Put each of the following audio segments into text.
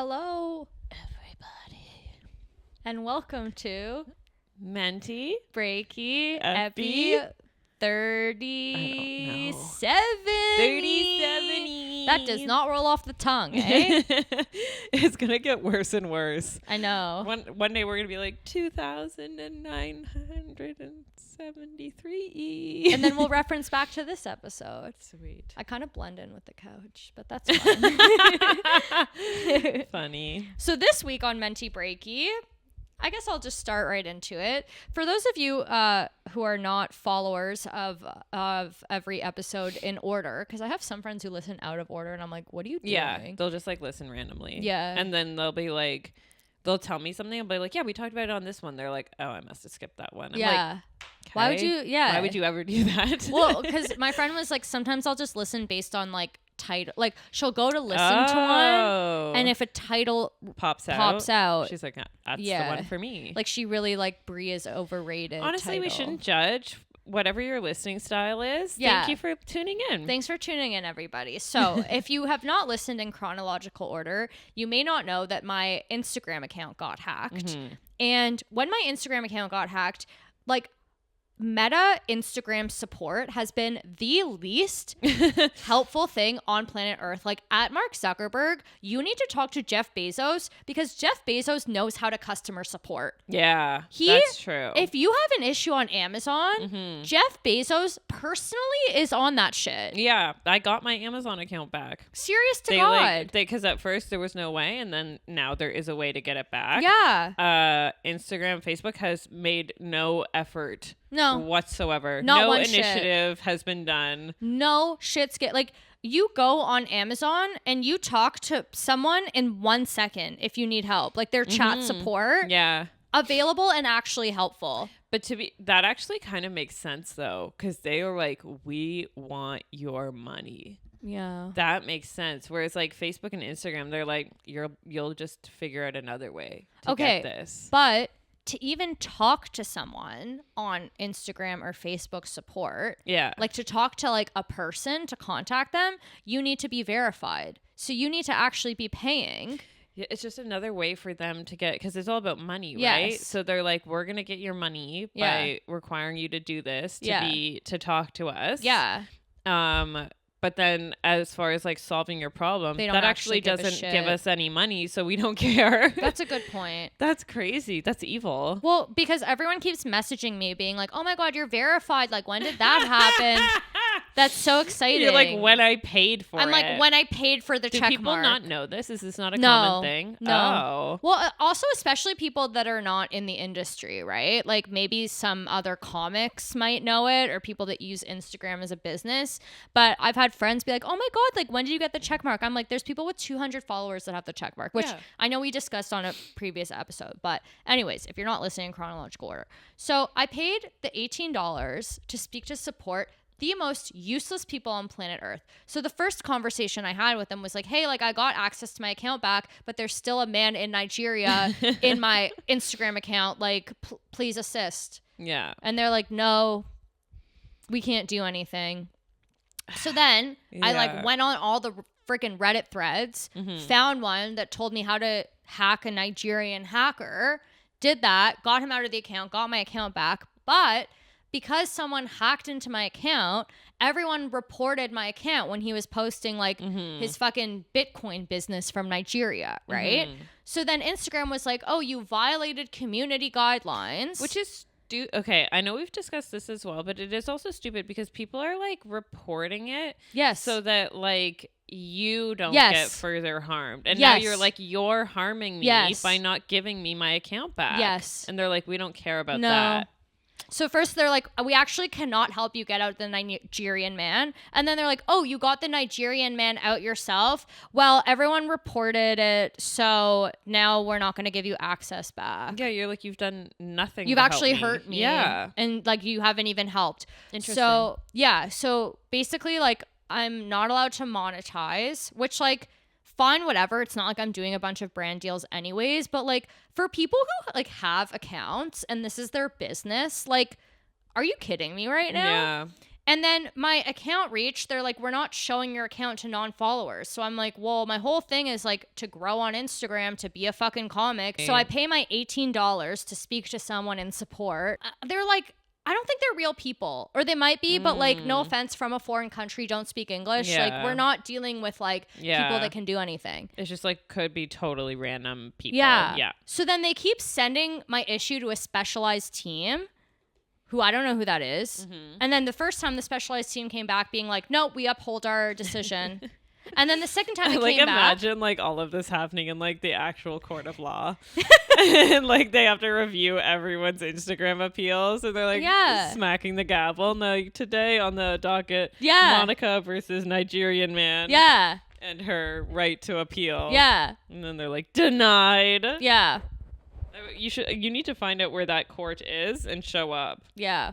Hello, Everybody. and welcome to Menti. Breaky Epi. Epi 37. 30-70. That does not roll off the tongue, eh? It's going to get worse and worse. I know. One day we're going to be like 2,973. And then we'll reference back to this episode. Sweet. I kind of blend in with the couch, but that's fine. Funny. So this week on Menti Breaky, I guess I'll just start right into it. For those of you who are not followers of every episode in order, because I have some friends who listen out of order, and I'm like, what are you doing? Yeah, they'll just like listen randomly. Yeah. And then they'll be like, they'll tell me something. I'll be like, yeah, we talked about it on this one. They're like, oh, I must have skipped that one. I'm Yeah. like, Why would you? Yeah. Why would you ever do that? Well, because my friend was like, sometimes I'll just listen based on like title. Like she'll go to listen to one, and if a title pops out, she's she's like, that's Yeah. the one for me. like she really like Brie is overrated. Honestly, we title. shouldn't judge whatever your listening style is. Yeah. Thank you for tuning in. Thanks for tuning in, everybody. So, if you have not listened in chronological order, you may not know that my Instagram account got hacked. Mm-hmm. And when my Instagram account got hacked, like Meta Instagram support has been the least helpful thing on planet Earth. Like at Mark Zuckerberg, you need to talk to Jeff Bezos because Jeff Bezos knows how to customer support. Yeah, that's true. If you have an issue on Amazon, Mm-hmm. Jeff Bezos personally is on that shit. Yeah, I got my Amazon account back. Serious to God. Because at first there was no way, and then now there is a way to get it back. Yeah. Instagram, Facebook has made no effort. No. Whatsoever. Not no one initiative has been done. No shit's get like you go on Amazon and you talk to someone in 1 second if you need help. Like their chat support. Yeah. Available and actually helpful. But that actually kind of makes sense though, because they are like, we want your money. Yeah. That makes sense. Whereas like Facebook and Instagram, they're like, you'll just figure out another way to get this. But to even talk to someone on Instagram or Facebook support, like to talk to like a person to contact them, you need to be verified. So you need to actually be paying. Yeah, it's just another way for them to get, because it's all about money, Yes. right? So they're like, we're gonna get your money by requiring you to do this to talk to us. Yeah. But then as far as like solving your problem, that actually doesn't give us any money, so we don't care. That's a good point. That's crazy. That's evil. Well, because everyone keeps messaging me being like, oh my God, you're verified. Like, when did that happen? That's so exciting. You're like, when I paid for it. I'm like, when I paid for the check mark. Do people not know this? Is this not a common thing? No. Oh. Well, also, especially people that are not in the industry, right? Like maybe some other comics might know it or people that use Instagram as a business. But I've had friends be like, oh my God, like when did you get the check mark? I'm like, there's people with 200 followers that have the check mark, which I know we discussed on a previous episode. But anyways, if you're not listening in chronological order. So I paid the $18 to speak to support the most useless people on planet Earth. So the first conversation I had with them was like, hey, like I got access to my account back, but there's still a man in Nigeria in my Instagram account. Like, please assist. Yeah. And they're like, no, we can't do anything. So then I like went on all the freaking Reddit threads, found one that told me how to hack a Nigerian hacker, did that, got him out of the account, got my account back. But because someone hacked into my account, everyone reported my account when he was posting like his fucking Bitcoin business from Nigeria, right? So then Instagram was like, oh, you violated community guidelines. Which is okay, I know we've discussed this as well, but it is also stupid because people are like reporting it. Yes. So that like you don't get further harmed. And now you're like, you're harming me by not giving me my account back. Yes. And they're like, we don't care about that. So first they're like, we actually cannot help you get out the Nigerian man. And then they're like, oh, you got the Nigerian man out yourself? Well, everyone reported it, so now we're not going to give you access back. Yeah, you're like, you've done nothing. You've to actually help me. hurt me. Yeah. And like, you haven't even helped. Interesting. So, yeah. So basically, like, I'm not allowed to monetize, which like, fine, whatever. It's not like I'm doing a bunch of brand deals anyways, but like for people who like have accounts and this is their business, like, are you kidding me right now? Yeah. And then my account reached, they're like, we're not showing your account to non-followers. So I'm like, well, my whole thing is like to grow on Instagram, to be a fucking comic. So I pay my $18 to speak to someone in support. They're like, I don't think they're real people, or they might be, but like, no offense, from a foreign country, don't speak English. Yeah. Like, we're not dealing with like people that can do anything. It's just like could be totally random people. Yeah. So then they keep sending my issue to a specialized team, who I don't know who that is. And then the first time the specialized team came back being like, no, we uphold our decision. And then the second time it came back. Imagine like all of this happening in like the actual court of law. And like they have to review everyone's Instagram appeals. And they're like smacking the gavel. No, today on the docket, Monica versus Nigerian man. Yeah. And her right to appeal. Yeah. And then they're like, denied. Yeah. You need to find out where that court is and show up. Yeah.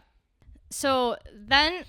So then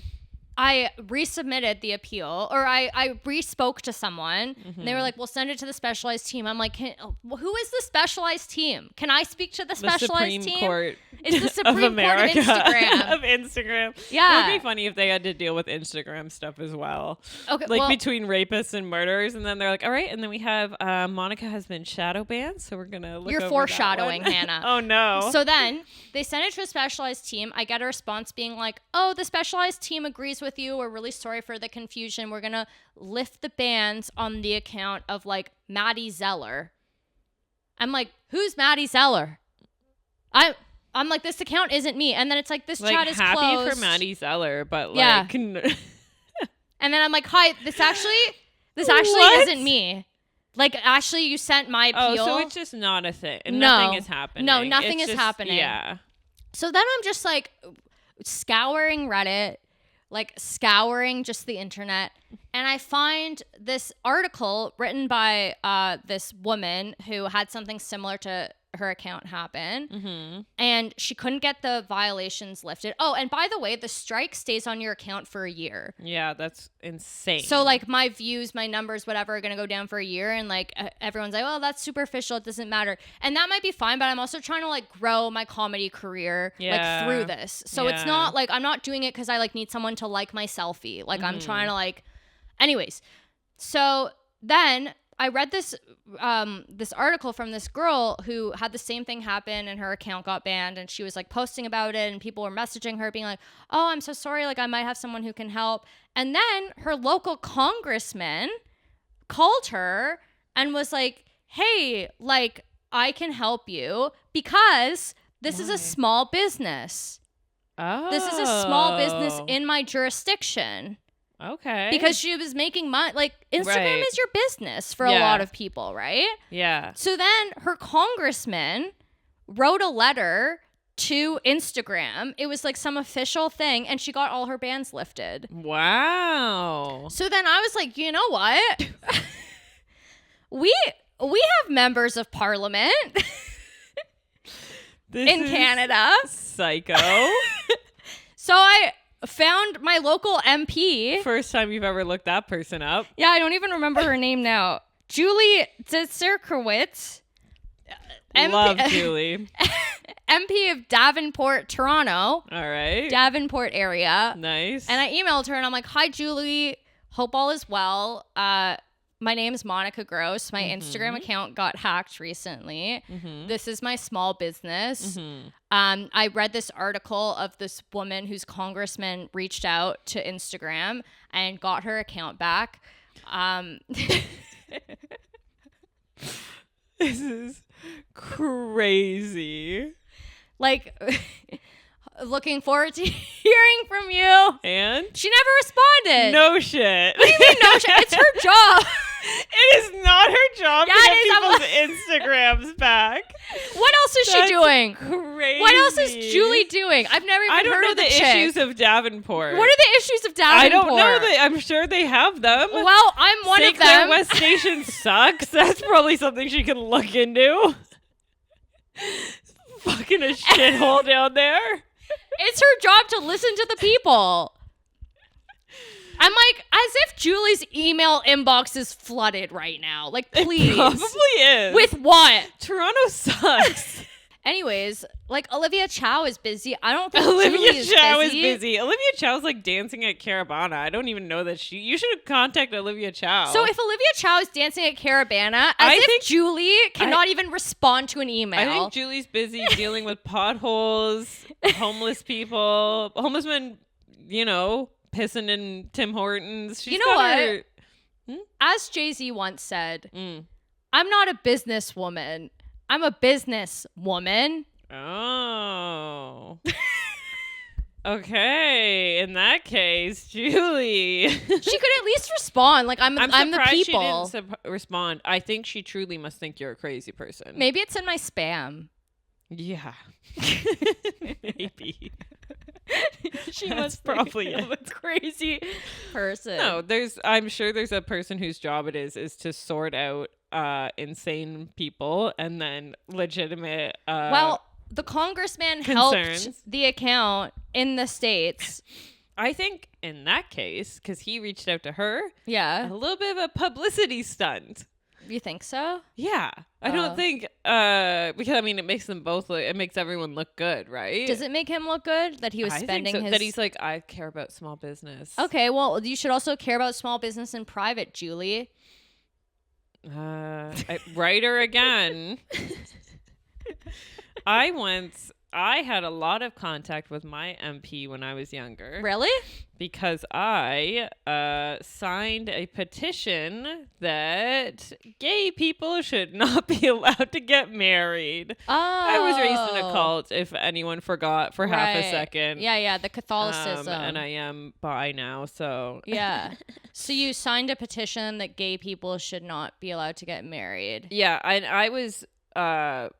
I resubmitted the appeal, or I re-spoke to someone, and they were like, we'll send it to the specialized team. I'm like, who is the specialized team? Can I speak to the specialized team? Court it's the Supreme Court of Instagram. Of Instagram. Yeah. It would be funny if they had to deal with Instagram stuff as well. Okay. Like between rapists and murderers, and then they're like, all right, and then we have Monica has been shadow banned, so we're going to look You're over foreshadowing, that one. Hannah. Oh, no. So then they sent it to a specialized team. I get a response being like, oh, the specialized team agrees with you. We're really sorry for the confusion. We're going to lift the bans on the account of like Maddie Zeller. I'm like, who's Maddie Zeller? I'm like, this account isn't me. And then it's like, this like, chat is happy closed. for Maddie Zeller, but yeah. like... And then I'm like, hi, this actually isn't me. Like, actually, you sent my appeal. Oh, so it's just not a thing. No. Nothing is happening. No, nothing it's is just, happening. Yeah. So then I'm just like scouring Reddit, like scouring just the internet, and I find this article written by this woman who had something similar to her account happen, and she couldn't get the violations lifted. Oh, and by the way, the strike stays on your account for a year. Yeah, that's insane. So like my views, my numbers, whatever, are gonna go down for a year, and like everyone's like, well, that's superficial, it doesn't matter, and that might be fine, but I'm also trying to like grow my comedy career like through this. So it's not like I'm not doing it because I like need someone to like my selfie. Like I'm trying to like, anyways. So then I read this this article from this girl who had the same thing happen, and her account got banned, and she was like posting about it, and people were messaging her being like, oh, I'm so sorry, like I might have someone who can help. And then her local congressman called her and was like, hey, like I can help you because this is a small business. Oh. This is a small business in my jurisdiction. Okay. Because she was making money. Like, Instagram is your business for a lot of people, right? Yeah. So then her congressman wrote a letter to Instagram. It was like some official thing, and she got all her bans lifted. Wow. So then I was like, you know what? we have members of parliament in Canada. Psycho. So I found my local MP. First time you've ever looked that person up. Yeah, I don't even remember her name now. Julie Dzirkowitz. Love Julie. MP of Davenport, Toronto. All right. Davenport area. Nice. And I emailed her and I'm like, hi, Julie. Hope all is well. My name is Monica Gross. My Instagram account got hacked recently. This is my small business. I read this article of this woman whose congressman reached out to Instagram and got her account back. This is crazy. Like, looking forward to hearing from you. And? She never responded. No shit. What do you mean no shit? It's her job. It is not her job to get people's Instagrams back. What else is she doing? Crazy. What else is Julie doing? I've never even heard of the chick. issues of Davenport. What are the issues of Davenport? I don't know. I'm sure they have them. Well, I'm one of them. St. Clair West Station sucks. That's probably something she can look into. Fucking a shithole down there. It's her job to listen to the people. I'm like, as if Julie's email inbox is flooded right now. Like, please. It probably is. With what? Toronto sucks. Anyways, like Olivia Chow is busy. I don't think Olivia Chow is is busy. Olivia Chow's like dancing at Caravana. I don't even know that you should contact Olivia Chow. So if Olivia Chow is dancing at Caravana, Julie cannot even respond to an email. I think Julie's busy dealing with potholes, homeless people, homeless men, pissing in Tim Hortons. She's what? As Jay-Z once said, I'm not a businesswoman. I'm a business woman. Oh. Okay. In that case, Julie. She could at least respond. Like, I'm the people. She didn't respond. I think she truly must think you're a crazy person. Maybe it's in my spam. Yeah. Maybe. She must probably think I'm a crazy person. No, I'm sure there's a person whose job it is to sort out insane people and then legitimate well, the congressman concerns. Helped the account in the States. I think in that case, because he reached out to her, a little bit of a publicity stunt. You think so? Yeah. I don't think because it makes them both it makes everyone look good, right? Does it make him look good that he was spending think so, that he's like, I care about small business. Okay, well, you should also care about small business in private, Julie. Writer again. I had a lot of contact with my MP when I was younger. Really? Because I signed a petition that gay people should not be allowed to get married. Oh. I was raised in a cult, if anyone forgot for half a second. Yeah, the Catholicism. And I am bi now, so. Yeah. So you signed a petition that gay people should not be allowed to get married. Yeah, and I was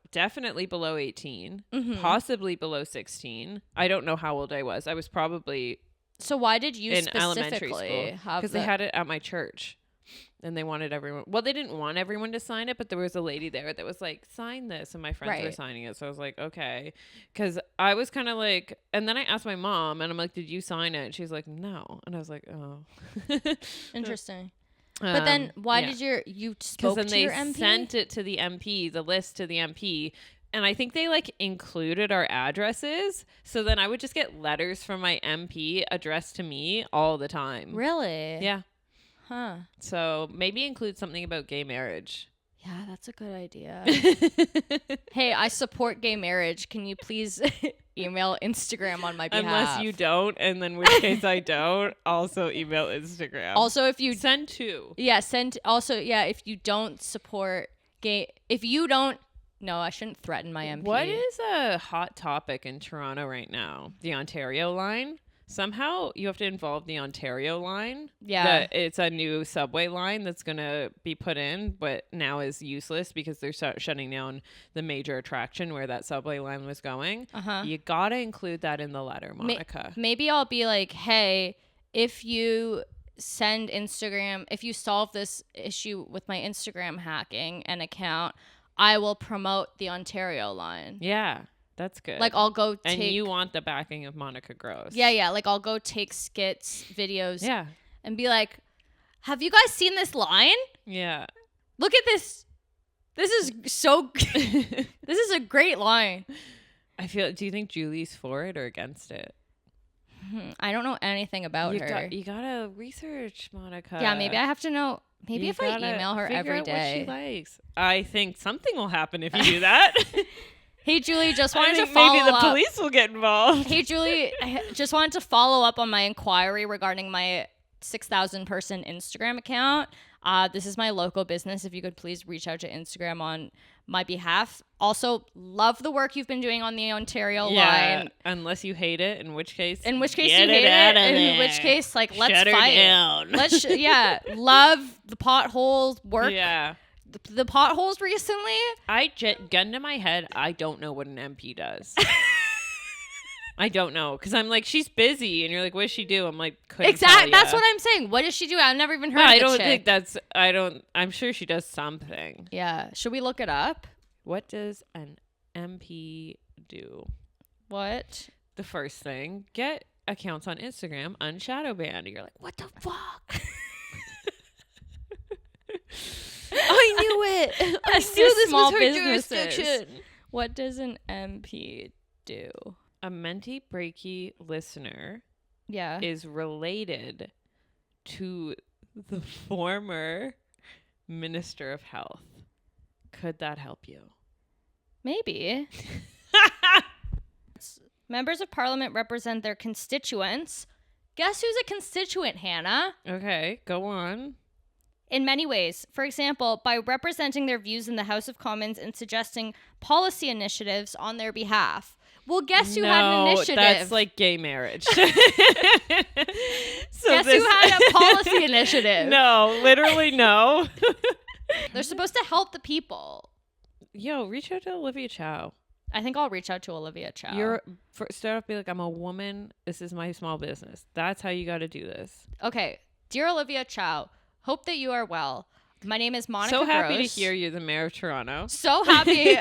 definitely below 18, possibly below 16. I don't know how old I was. I was probably So why did you in elementary school? have Because they had it at my church and they wanted everyone. Well, they didn't want everyone to sign it, but there was a lady there that was like, sign this. And my friends were signing it. So I was like, okay. Because I was kind of like, and then I asked my mom and I'm like, did you sign it? And she's like, no. And I was like, oh. Interesting. But then why did you spoke to your MP? Because then they sent it to the MP, the list to the MP. And I think they like included our addresses. So then I would just get letters from my MP addressed to me all the time. Really? Yeah. Huh. So maybe include something about gay marriage. Yeah, that's a good idea. Hey, I support gay marriage. Can you please email Instagram on my behalf? Unless you don't, and then in which case I don't, also email Instagram. Also, if you send to. Yeah, send also, yeah, if you don't support gay, if you don't, no, I shouldn't threaten my MP. What is a hot topic in Toronto right now? The Ontario line? Somehow you have to involve the Ontario line. Yeah. It's a new subway line that's going to be put in, but now is useless because they're shutting down the major attraction where that subway line was going. You got to include that in the letter, Monica. Maybe I'll be like, hey, if you solve this issue with my Instagram hacking an account, I will promote the Ontario line. Yeah. That's good. Like, I'll go take... And you want the backing of Monica Gross. Yeah. Like, I'll go take skits, videos. Yeah. And be like, have you guys seen this line? Yeah. Look at this. This is so... This is a great line. Do you think Julie's for it or against it? I don't know anything about her. You gotta research, Monica. Yeah, maybe I have to know... Maybe if I email her every day. What she likes. I think something will happen if you do that. Hey, Julie, just wanted to follow up. Maybe the police will get involved. Hey, Julie, I just wanted to follow up on my inquiry regarding my 6,000 person Instagram account. This is my local business. If you could please reach out to Instagram on my behalf. Also, love the work you've been doing on the Ontario line. Unless you hate it, in which case you hate it. In which case, like, let's Shut her fight. Down. Love the potholes work. Yeah. The potholes recently. Gun to my head, I don't know what an MP does. I don't know, because I'm like, she's busy, and you're like, what does she do? I'm like, exactly. That's what I'm saying. What does she do? I've never even heard. I don't think that's. I'm sure she does something. Yeah. Should we look it up? What does an MP do? What? The first thing, get accounts on Instagram, unshadow-banned. You're like, what the fuck? I knew it. I knew this was her jurisdiction. What does an MP do? A Menti Breaky listener Yeah. is related to the former Minister of Health. Could that help you? Maybe. Members of Parliament represent their constituents. Guess who's a constituent, Hannah? Okay, go on. In many ways. For example, by representing their views in the House of Commons and suggesting policy initiatives on their behalf. Well, guess who had an initiative? That's like gay marriage. So guess who had a policy initiative? No, literally no. They're supposed to help the people. Yo, reach out to Olivia Chow. I think I'll reach out to Olivia Chow. Start off, be like, I'm a woman. This is my small business. That's how you got to do this. Okay. Dear Olivia Chow, hope that you are well. My name is Monica So happy Gross. to hear you're the mayor of Toronto. So happy.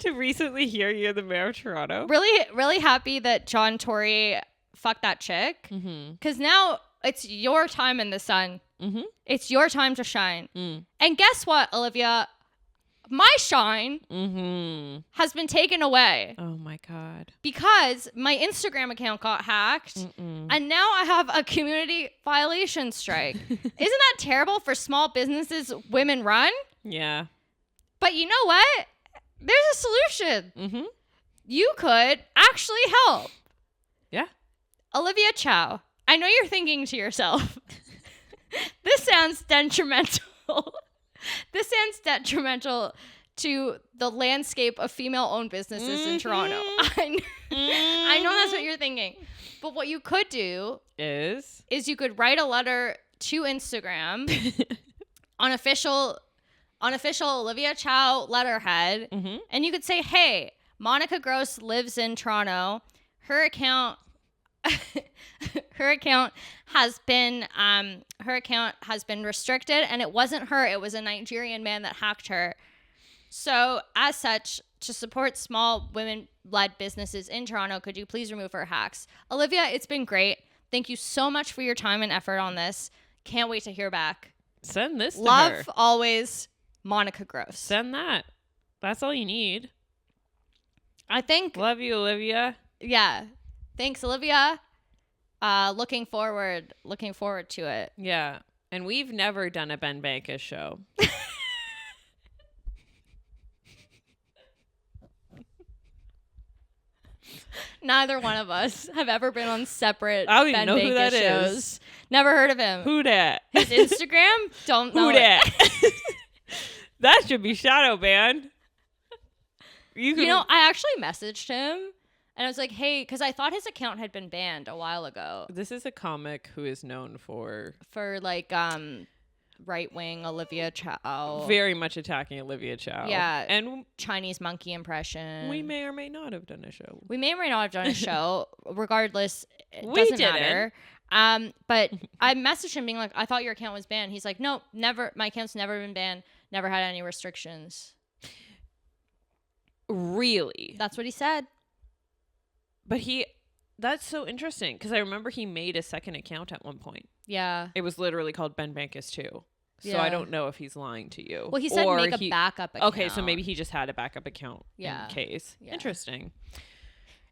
To recently hear you're the mayor of Toronto. Really, really happy that John Tory fucked that chick. Because now it's your time in the sun. It's your time to shine. And guess what, Olivia? My shine has been taken away. Oh my God. Because my Instagram account got hacked and now I have a community violation strike. Isn't that terrible for small businesses women run? Yeah. But you know what? There's a solution. You could actually help. Yeah. Olivia Chow, I know you're thinking to yourself, this sounds detrimental. This sounds detrimental to the landscape of female-owned businesses in Toronto. I know that's what you're thinking. But what you could do is you could write a letter to Instagram on official Olivia Chow letterhead, and you could say, hey, Monica Gross lives in Toronto. Her account has been restricted, and it wasn't her, it was a Nigerian man that hacked her. So as such, to support small women-led businesses in Toronto, could you please remove her hacks? Olivia, it's been great. Thank you so much for your time and effort on this. Can't wait to hear back. Send this to her. Love always, Monica Gross. Send that. That's all you need. I think. Love you, Olivia. Yeah. Thanks, Olivia. Looking forward to it. Yeah. And we've never done a Ben Bankus show. Neither one of us have ever been on separate I don't Ben even know Bankus who that shows. is. Never heard of him. Who dat? His Instagram? Don't know. Who dat? That should be shadow banned. You know, I actually messaged him and I was like, hey, because I thought his account had been banned a while ago. This is a comic who is known for like right-wing Olivia Chow. very much attacking Olivia Chow. Yeah. And Chinese monkey impression. we may or may not have done a show. We may or may not have done a show. Regardless, it We doesn't didn't. matter. But I messaged him being like, I thought your account was banned. He's like, no, never. My account's never been banned. Never had any restrictions. Really? That's what he said. But that's so interesting because I remember he made a second account at one point. Yeah. It was literally called Ben Bankus 2. So Yeah. I don't know if he's lying to you. Well, he said make a backup account. Okay, so maybe he just had a backup account in case. Yeah. Interesting.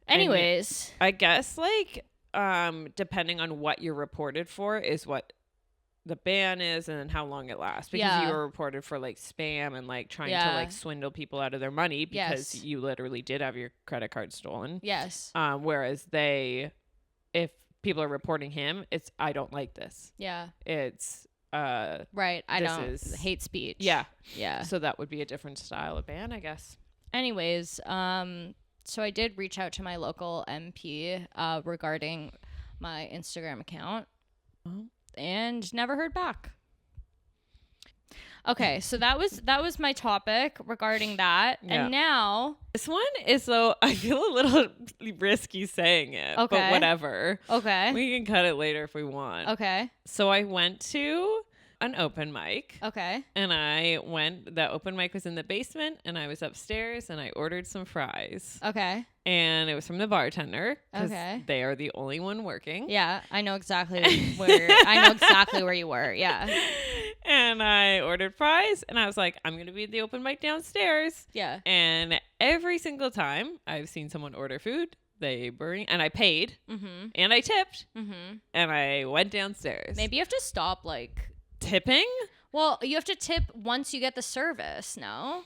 Anyways. I guess depending on what you're reported for is what the ban is and then how long it lasts. Because you were reported for spam and trying to swindle people out of their money because you literally did have your credit card stolen. Yes. Whereas if people are reporting him, it's I don't like this. Yeah. It's right. I don't hate speech. Yeah. Yeah. So that would be a different style of ban, I guess. Anyways, so I did reach out to my local MP regarding my Instagram account and never heard back. Okay, so that was my topic regarding that. Yeah. And now this one is I feel a little risky saying it, but whatever. Okay. We can cut it later if we want. Okay. So I went to an open mic. Okay. And the open mic was in the basement and I was upstairs and I ordered some fries. Okay. And it was from the bartender because they are the only one working. Yeah, I know exactly where you were. Yeah. And I ordered fries, and I was like, I'm going to be at the open mic downstairs. Yeah. And every single time I've seen someone order food, they bring, and I paid, and I tipped, and I went downstairs. Maybe you have to stop, like... Tipping? Well, you have to tip once you get the service, no?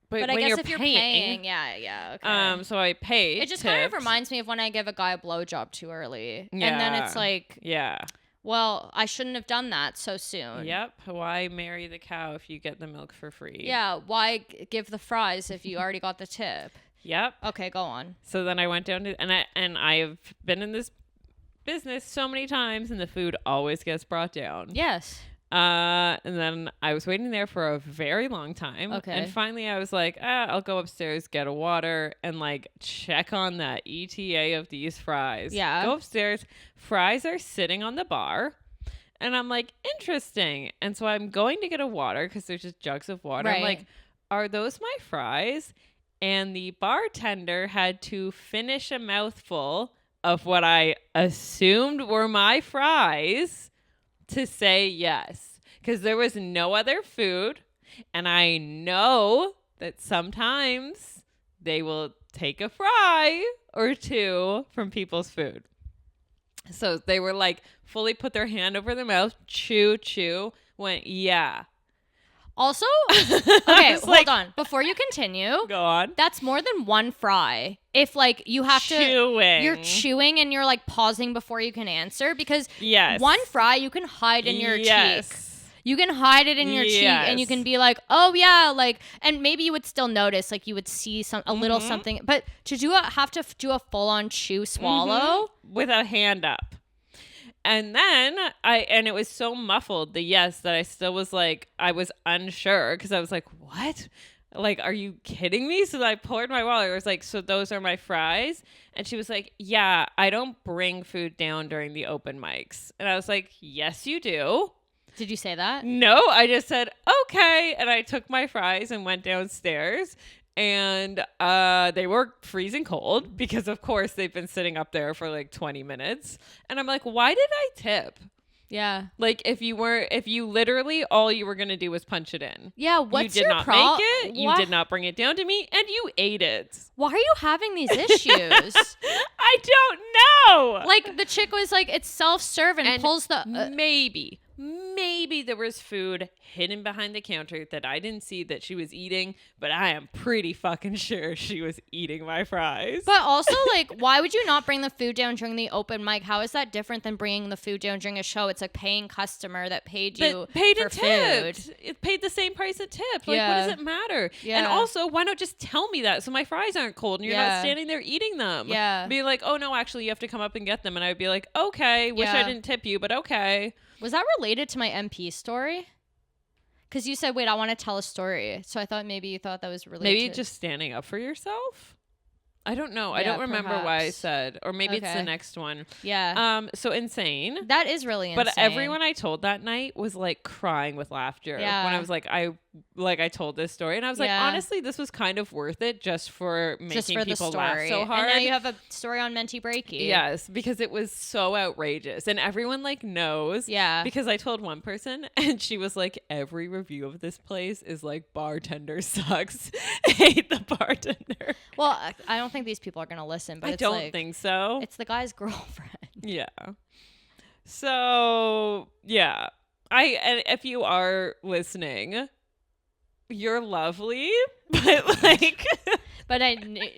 But I when guess if you're paying, yeah, okay. So I paid. It just kind of reminds me of when I give a guy a blowjob too early. Yeah. And then it's like... Yeah. Well, I shouldn't have done that so soon. Yep. Why marry the cow if you get the milk for free? Yeah. Why give the fries if you already got the tip? Yep. Okay, go on. So then I went down to, and I have been in this business so many times, and the food always gets brought down. Yes. And then I was waiting there for a very long time. Okay. And finally I was like, I'll go upstairs, get a water, and like check on that ETA of these fries. Yeah. Go upstairs. Fries are sitting on the bar. And I'm like, interesting. And so I'm going to get a water because there's just jugs of water. Right. I'm like, are those my fries? And the bartender had to finish a mouthful of what I assumed were my fries to say yes, because there was no other food, and I know that sometimes they will take a fry or two from people's food. So they were like fully put their hand over their mouth, chew, went, yeah. Also, okay, hold like, on. Before you continue, go on. That's more than one fry. If like you have you're chewing and you're like pausing before you can answer, because one fry you can hide in your cheek. You can hide it in your cheek, and you can be like, oh yeah, like, and maybe you would still notice, like you would see a little something, but to have to do a full on chew swallow with a hand up. And then it was so muffled, the yes, that I still was like, I was unsure because I was like, what? Like, are you kidding me? So I poured my water. I was like, so those are my fries? And she was like, yeah, I don't bring food down during the open mics. And I was like, yes, you do. Did you say that? No, I just said, okay. And I took my fries and went downstairs. And they were freezing cold because, of course, they've been sitting up there for like 20 minutes. And I'm like, why did I tip? Yeah. Like, if you literally all you were going to do was punch it in. Yeah, what's your make it. You did not bring it down to me, and you ate it. Why are you having these issues? I don't know. Like, the chick was like, it's self-serve and pulls the... Maybe there was food hidden behind the counter that I didn't see that she was eating, but I am pretty fucking sure she was eating my fries. But also, like, why would you not bring the food down during the open mic? How is that different than bringing the food down during a show? It's a paying customer that paid you for food. It paid the same price it tipped. Like, what does it matter? Yeah. And also, why not just tell me that so my fries aren't cold and you're not standing there eating them? Yeah. Be like, oh, no, actually, you have to come up and get them. And I would be like, okay, wish I didn't tip you, but okay. Was that related to my MP story? Because you said, wait, I want to tell a story. So I thought maybe you thought that was related. Maybe just standing up for yourself? I don't know. I don't remember why I said. Or maybe it's the next one. Yeah. So insane. That is really insane. But everyone I told that night was like crying with laughter. Yeah. When I was like, I told this story. And I was like, honestly, this was kind of worth it just for making people laugh so hard. And now you have a story on Menti Breaky. Yes, because it was so outrageous. And everyone like knows. Yeah. Because I told one person and she was like, every review of this place is like, bartender sucks. Hate the bartender. Well, I don't think these people are going to listen, but I don't think so. It's the guy's girlfriend. Yeah. So, yeah. And if you are listening, you're lovely, but like... But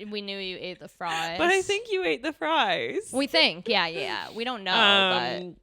we knew you ate the fries. But I think you ate the fries. We think. Yeah. We don't know,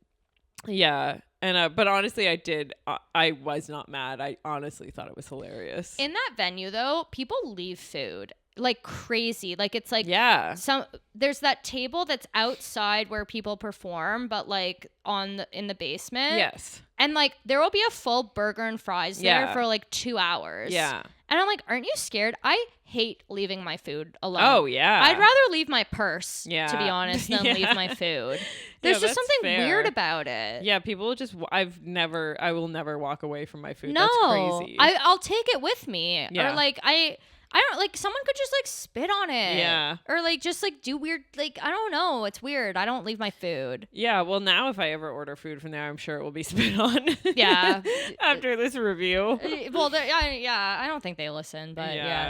but... Yeah. And but honestly, I did. I was not mad. I honestly thought it was hilarious. In that venue, though, people leave food like crazy. Like it's like there's that table that's outside where people perform, but like in the basement. Yes. And like there will be a full burger and fries there for like 2 hours. Yeah. And I'm like, aren't you scared? I hate leaving my food alone. Oh, yeah. I'd rather leave my purse, to be honest, than leave my food. There's just something weird about it. Yeah, people just, I will never walk away from my food. No. That's crazy. I'll take it with me. Yeah. Or like, I I don't like someone could just like spit on it. Yeah. Or like just like do weird like I don't know. It's weird. I don't leave my food. Yeah, well now if I ever order food from there, I'm sure it will be spit on. Yeah. After this review. Well, yeah, I don't think they listen, but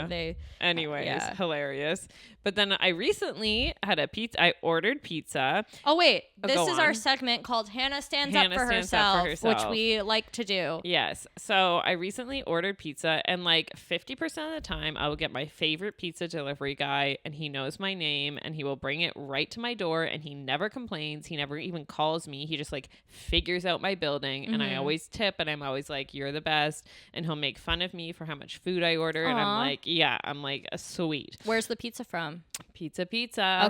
they. Anyways, hilarious. But then I recently had a pizza. I ordered pizza. Oh wait, this is our segment called Hannah Stands Up for Herself, which we like to do. Yes. So I recently ordered pizza, and like 50% of the time, I will get my favorite pizza delivery guy, and he knows my name, and he will bring it right to my door, and he never complains. He never even calls me. He just like figures out my building, and I always tip, and I'm always like, "You're the best," and he'll make fun of me for how much food I order, and I'm like, sweet. Where's the pizza from? Pizza.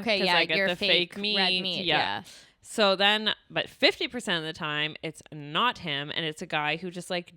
Okay, yeah, I get your the fake meat. Red meat. Yeah. So then, but 50% of the time, it's not him, and it's a guy who just like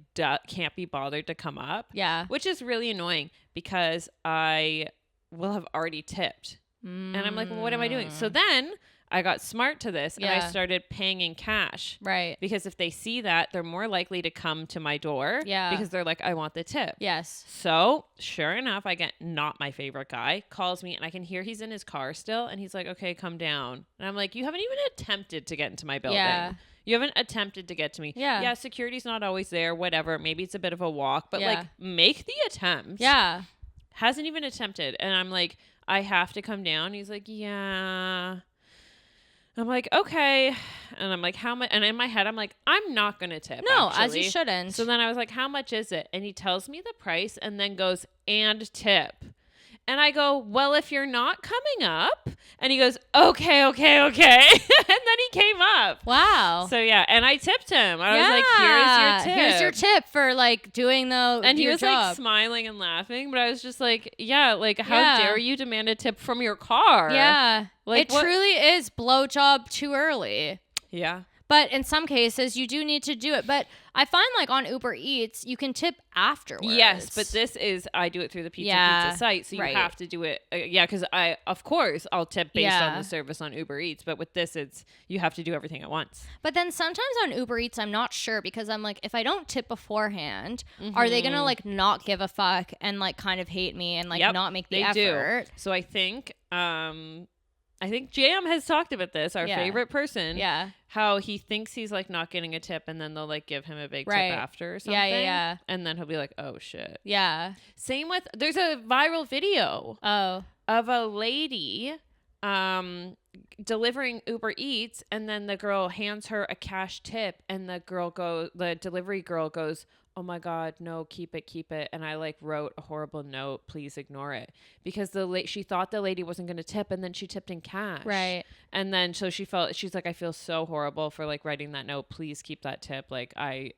can't be bothered to come up. Yeah. Which is really annoying because I will have already tipped. And I'm like, well, what am I doing? So then I got smart to this and I started paying in cash. Right. Because if they see that, they're more likely to come to my door. Yeah. Because they're like, I want the tip. Yes. So sure enough, I get not my favorite guy, calls me, and I can hear he's in his car still. And he's like, okay, come down. And I'm like, you haven't even attempted to get into my building. Yeah. You haven't attempted to get to me. Yeah. Yeah, security's not always there, whatever. Maybe it's a bit of a walk, but like make the attempt. Yeah. Hasn't even attempted. And I'm like, I have to come down. He's like, yeah. I'm like, okay. And I'm like, how much? And in my head, I'm like, I'm not going to tip. No, actually. as you shouldn't. So then I was like, how much is it? And he tells me the price and then goes, and tip. And I go, well, if you're not coming up. And he goes, okay. And then he came up. Wow. So yeah. And I tipped him. I was like, here's your tip. Here's your tip for like doing the And he your was job. like smiling and laughing. But I was just like, yeah, like how dare you demand a tip from your car? Yeah. Like, it truly is blowjob too early. Yeah. But in some cases, you do need to do it. But I find like on Uber Eats, you can tip afterwards. Yes, but this is, I do it through the pizza site. So you have to do it. Because of course, I'll tip based on the service on Uber Eats. But with this, you have to do everything at once. But then sometimes on Uber Eats, I'm not sure because I'm like, if I don't tip beforehand, are they going to like not give a fuck and like kind of hate me and like not make the effort? Do. So I think Jam has talked about this, our favorite person. Yeah. How he thinks he's like not getting a tip and then they'll like give him a big tip after or something. Yeah. And then he'll be like, oh shit. Yeah. Same with, there's a viral video of a lady delivering Uber Eats and then the girl hands her a cash tip and the delivery girl goes, oh my God, no, keep it. And I like wrote a horrible note, please ignore it. Because she thought the lady wasn't going to tip and then she tipped in cash. Right. And then so she's like, I feel so horrible for like writing that note. Please keep that tip. Like I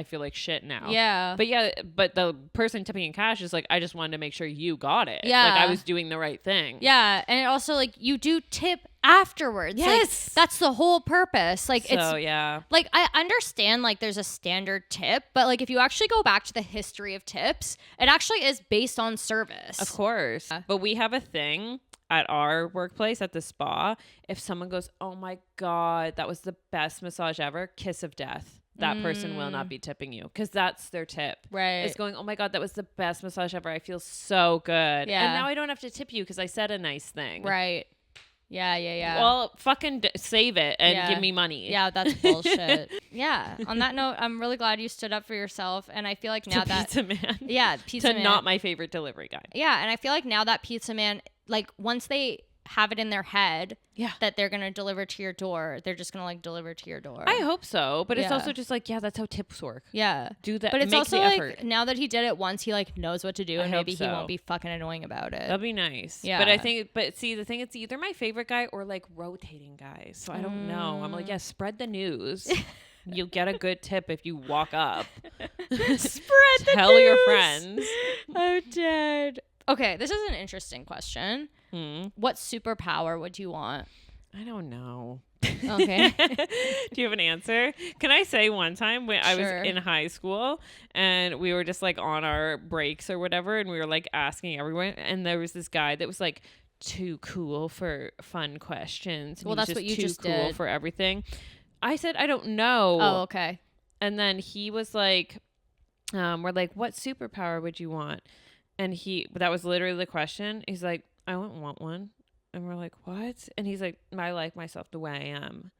feel like shit now. Yeah. But the person tipping in cash is like, I just wanted to make sure you got it. Yeah. Like I was doing the right thing. Yeah. And also like you do tip afterwards. Yes. Like, that's the whole purpose. Like it's like I understand like there's a standard tip, but like if you actually go back to the history of tips, it actually is based on service. Of course. But we have a thing at our workplace at the spa. If someone goes, oh my God, that was the best massage ever, kiss of death. That person will not be tipping you because that's their tip. Right. It's going, oh my God, that was the best massage ever. I feel so good. Yeah. And now I don't have to tip you because I said a nice thing. Right. Yeah. Well, fucking save it and give me money. Yeah, that's bullshit. Yeah. On that note, I'm really glad you stood up for yourself. And I feel like now that Pizza Man. Yeah, Pizza Man. Not my favorite delivery guy. Yeah. And I feel like now that Pizza Man, like once they have it in their head that they're going to deliver to your door, they're just going to like deliver to your door. I hope so. But it's also just like, that's how tips work. Yeah. Do that. But it's make also the like effort. now that he did it once, he like knows what to do and maybe so. he won't be fucking annoying about it. That'll be nice. Yeah. But see, the thing, it's either my favorite guy or like rotating guys. So I don't know. I'm like, spread the news. You'll get a good tip if you walk up. Tell your friends. I'm dead. Okay, this is an interesting question. What superpower would you want? I don't know. Okay. Do you have an answer? Can I say one time when I was in high school and we were just like on our breaks or whatever and we were like asking everyone and there was this guy that was like too cool for fun questions. Well, that's what you just did. Too cool for everything. I said, I don't know. Oh, okay. And then he was like, we're like, what superpower would you want? And that was literally the question. He's like, I don't want one. And we're like, what? And he's like, I like myself the way I am.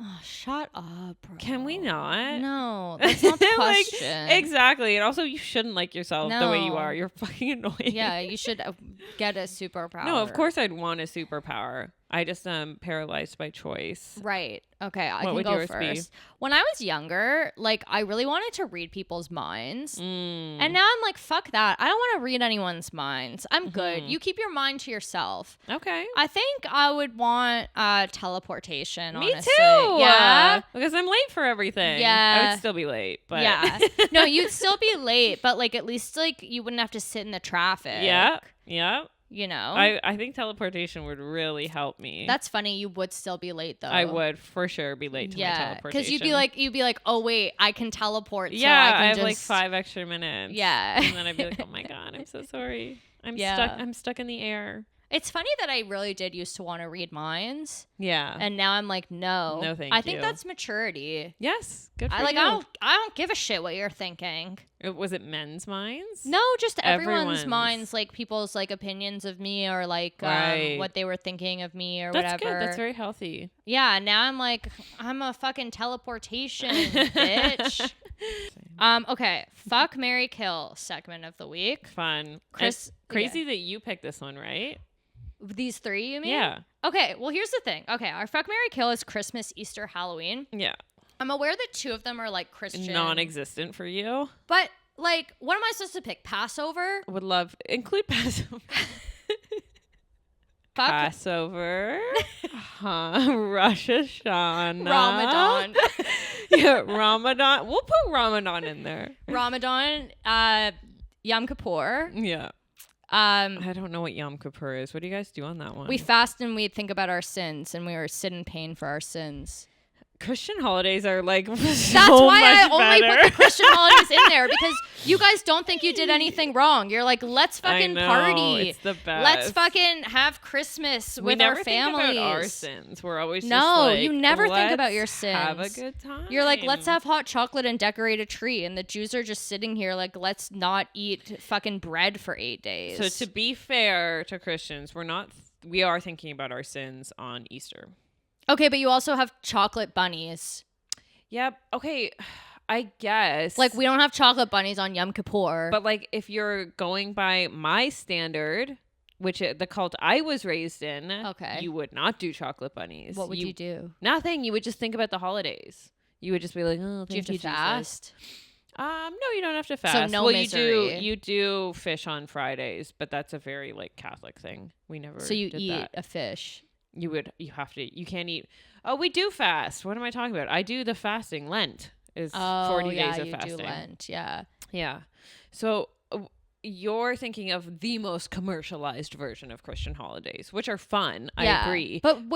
Oh, shut up, bro. Can we not? No, that's not the question. Like, exactly. And also, you shouldn't like yourself the way you are. You're fucking annoying. Yeah, you should get a superpower. No, of course I'd want a superpower. I just am paralyzed by choice. Right. Okay, I What can would go yours first. be? When I was younger, like I really wanted to read people's minds. And now I'm like, fuck that. I don't want to read anyone's minds. I'm good. You keep your mind to yourself. Okay. I think I would want teleportation, Me honestly. too. Yeah. Because I'm late for everything. Yeah. I would still be late. But Yeah. No, you'd still be late, but like at least like you wouldn't have to sit in the traffic. Yeah. Yeah. You know? I think teleportation would really help me. That's funny. You would still be late though. I would for sure be late to my teleportation. Because you'd be like, oh wait, I can teleport. Yeah, so I have can like 5 extra minutes. Yeah. And then I'd be like, oh my God, I'm so sorry. I'm stuck in the air. It's funny that I really did used to want to read minds. Yeah. And now I'm like, no. No, thank I you. think that's maturity. Yes. Good for you. I don't give a shit what you're thinking. Was it men's minds? No, just everyone's Everyone's. minds, like people's like opinions of me or like what they were thinking of me or That's whatever. good. That's very healthy. Yeah, now I'm like, I'm a fucking teleportation bitch. Okay, fuck, marry, kill segment of the week. Fun. Chris, Crazy that you picked this one, right? These 3, you mean? Yeah. Okay, well, here's the thing. Okay, our fuck, marry, kill is Christmas, Easter, Halloween. Yeah. I'm aware that 2 of them are like Christian. Non-existent for you. But like, what am I supposed to pick? Passover? Would love include Passover. Fuck. Passover. Rosh Hashanah. Ramadan. Yeah, Ramadan. We'll put Ramadan in there. Ramadan, Yom Kippur. Yeah. I don't know what Yom Kippur is. What do you guys do on that one? We fast and we think about our sins and we sit in pain for our sins. Christian holidays are like That's why I only put the Christian holidays in there, because you guys don't think you did anything wrong. You're like, let's fucking party. It's the best. Let's fucking have Christmas with our families. We never think about our sins. We're always just like, you never think about your sins. Have a good time. You're like, let's have hot chocolate and decorate a tree, and the Jews are just sitting here like, let's not eat fucking bread for 8 days. So to be fair to Christians, we are thinking about our sins on Easter. Okay, but you also have chocolate bunnies. Yep. Okay. I guess. Like, we don't have chocolate bunnies on Yom Kippur. But like, if you're going by my standard, which the cult I was raised in, okay, you would not do chocolate bunnies. What would you do? Nothing. You would just think about the holidays. You would just be like, oh, do you have to fast? No, you don't have to fast. So no misery. You do fish on Fridays, but that's a very like Catholic thing. We never. So you did eat that. a fish. You have to. You can't eat. Oh, we do fast. What am I talking about? I do the fasting. Lent is 40 days of fasting. Do Lent. Yeah. Yeah. So you're thinking of the most commercialized version of Christian holidays, which are fun. Yeah, I agree. But I don't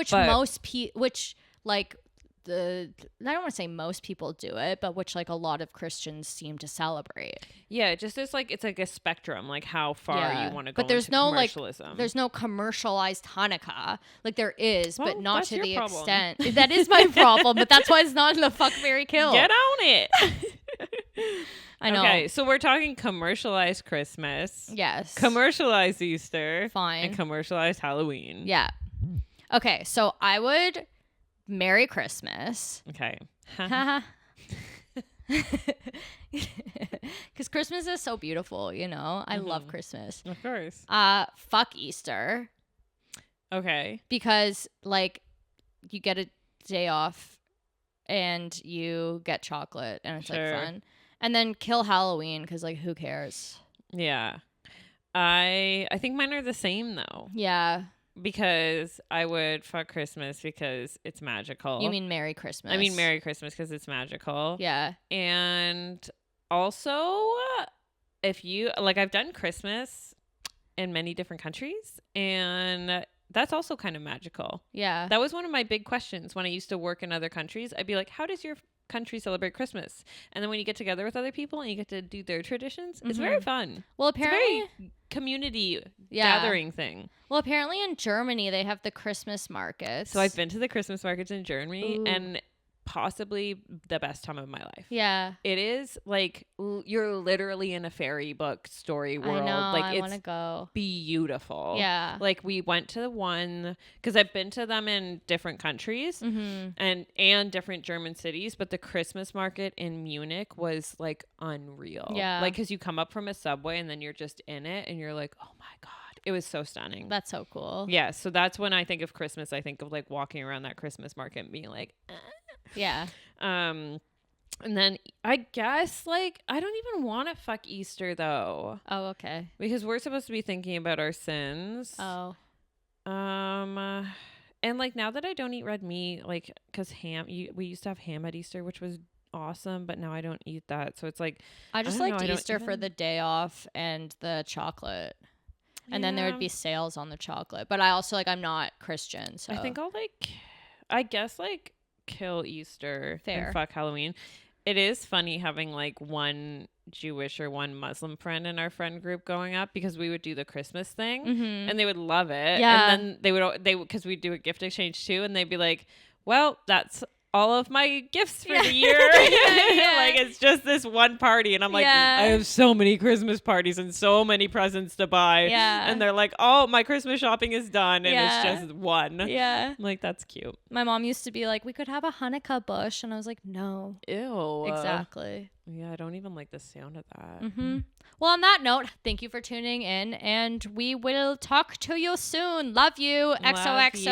want to say most people do it, but which like a lot of Christians seem to celebrate. Yeah, just it's like a spectrum, like how far you want to go. But there's into no commercialism. there's no commercialized Hanukkah. Like there is, but not to the problem. extent. That is my problem, but that's why it's not in the fuck, marry, kill. Get on it. I know. Okay, so we're talking commercialized Christmas. Yes. Commercialized Easter. Fine. And commercialized Halloween. Yeah. Okay, so I would Merry Christmas. Okay. Because Christmas is so beautiful, you know? I love Christmas. Of course. Fuck Easter. Okay. Because, like, you get a day off and you get chocolate and it's, like, fun. And then kill Halloween because, like, who cares? Yeah. I think mine are the same, though. Yeah. Because I would fuck Christmas because it's magical. You mean Merry Christmas? I mean Merry Christmas because it's magical. Yeah. And also, if you like, I've done Christmas in many different countries, and that's also kind of magical. Yeah. That was one of my big questions when I used to work in other countries. I'd be like, how does your country celebrate Christmas? And then when you get together with other people and you get to do their traditions, it's very fun. Well, apparently, it's a very community gathering thing. Well, apparently in Germany they have the Christmas markets. So I've been to the Christmas markets in Germany, and possibly the best time of my life. Yeah. It is like you're literally in a fairy book story world. I know, like I it's want to go. beautiful. Yeah. Like we went to the one because I've been to them in different countries and different German cities, but the Christmas market in Munich was like unreal. Yeah. Like because you come up from a subway and then you're just in it and you're like, oh my God. It was so stunning. That's so cool. Yeah. So that's when I think of Christmas. I think of like walking around that Christmas market and being like, yeah. And then I guess like I don't even want to fuck Easter though. Oh, okay. Because we're supposed to be thinking about our sins. Oh. And like now that I don't eat red meat, like because we used to have ham at Easter, which was awesome, but now I don't eat that. So it's like I just liked Easter for the day off and the chocolate. And then there would be sales on the chocolate. But I also like I'm not Christian, so I think I'll I guess kill Easter and fuck Halloween. It is funny having like one Jewish or one Muslim friend in our friend group going up because we would do the Christmas thing and they would love it. Yeah. And then because we'd do a gift exchange too, and they'd be like, well, that's all of my gifts for the year. Like it's just this one party, and I'm like, I have so many Christmas parties and so many presents to buy. Yeah. And they're like, oh, my Christmas shopping is done, and it's just one. Yeah. I'm like, that's cute. My mom used to be like, we could have a Hanukkah bush, and I was like, no. Ew. Exactly. Yeah, I don't even like the sound of that. Mm-hmm. Well, on that note, thank you for tuning in, and we will talk to you soon. Love you. XOXO.